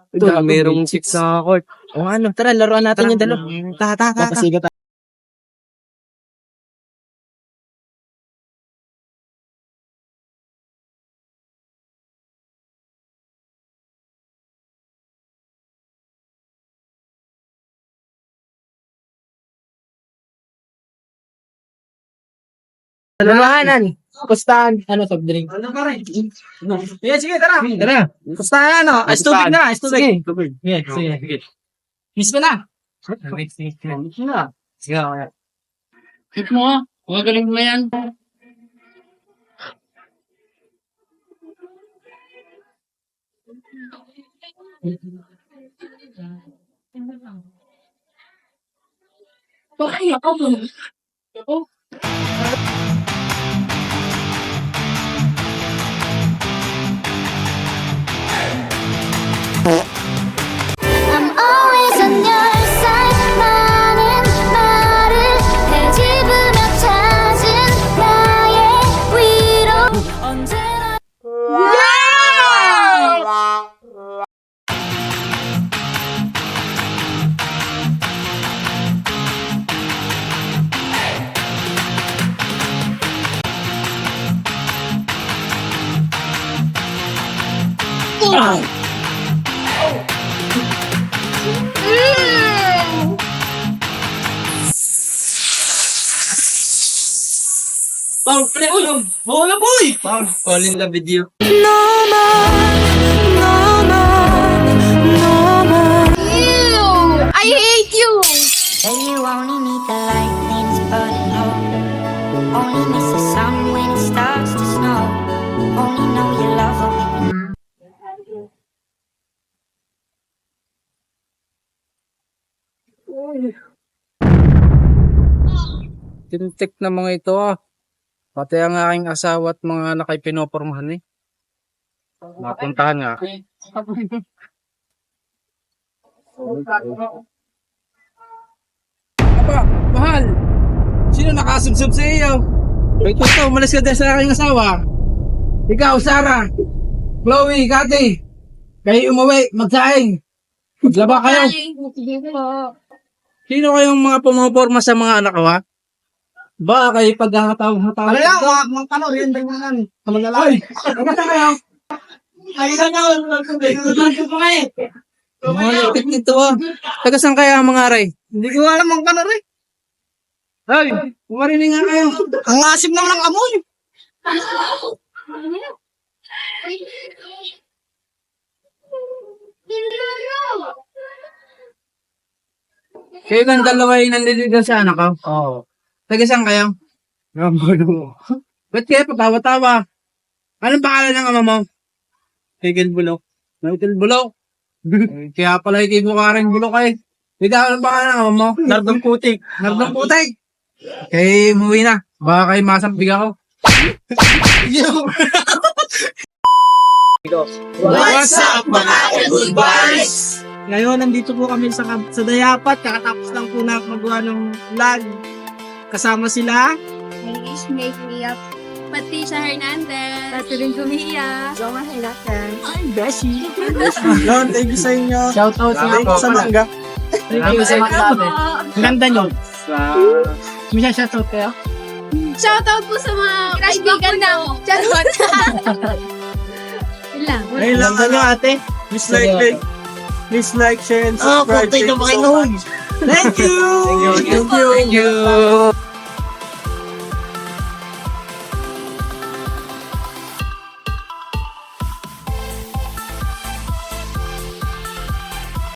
Ito, merong chicks sa court. O ano, tara, laruan natin yung dalawa. Tara. Papasigat tayo. Dalawahanan. Pustahan. Ano, soft drink? Ano ka rin? Sige, tara. Tara. Pustahan, ano? Ice tubig na, ice tubig. Sige. Miss mo na. Miss mo na. Sige, okay. Hit mo ah. Magaling mo yan. Bakit ako mo? Ako? I'm always on your side. 많은 말을 헤집으며 찾은 나의 위로 언제나. Paul, pre, wala boy! Paul in love with you. Ew! I hate you! And you only need the light when it's burning low. Only miss the sun when it starts to snow. Only know you love her when you. Tintik na mga ito ah. Pati ang aking asawa at mga anak ay pinopormahan eh. Napuntahan nga. Aba, mahal! Sino nakasubsob sa iyo? Wait ito, umalis ka din sa aking asawa. Ikaw, Sarah, Chloe, Cathy. Kayo umuwi, magsaing. Maglaba kayo. Sino kayong mga pumaporma sa mga anak ko ha? Ba, kayo pagkakatawa-hatawa. Ano yan? Mga panor, yun ba yung mga lalaki? Magkata kayo? Ay, nagkakaroon ko kayo. Mga lapit nito ah. Taga saan kaya mga aray? Hindi ko alam ang panor eh. Ay, kumarinig nga kayo. Ang asim naman ng amoy. Kayo lang dalawa yung nandiligan sa anak ko? Oo. Taga saan kayo? Rambulo. Ba't kayo patawa-tawa? Anong pangalan ng ama mo? Higil bulok. Michael Bulok. Kaya pala kay Bukaring Bulok eh. Ikaw, anong pangalan ng ama mo? Nardong putik. Nardong Putik. Kay umuwi na. Baka kayo masampig ako. What's up mga good boys? Ngayon, nandito po kami sa Dayapat. Kakatapos lang po na magawa ng vlog. Kasama sila. English make me up. Patricia Hernandez. Catherine Gumia. Joma Helacan. Ay, Beshi. Yon, thank you sa inyo. Shout out Thank you sa mangga. Thank you sa mga namin. Ang ganda nyo. May shout out kayo? Shoutout po sa mga kaibigan na mo. Charot. Yun lang. Ayun lang nyo ate. Please like, share, and subscribe. Thank you. Thank you.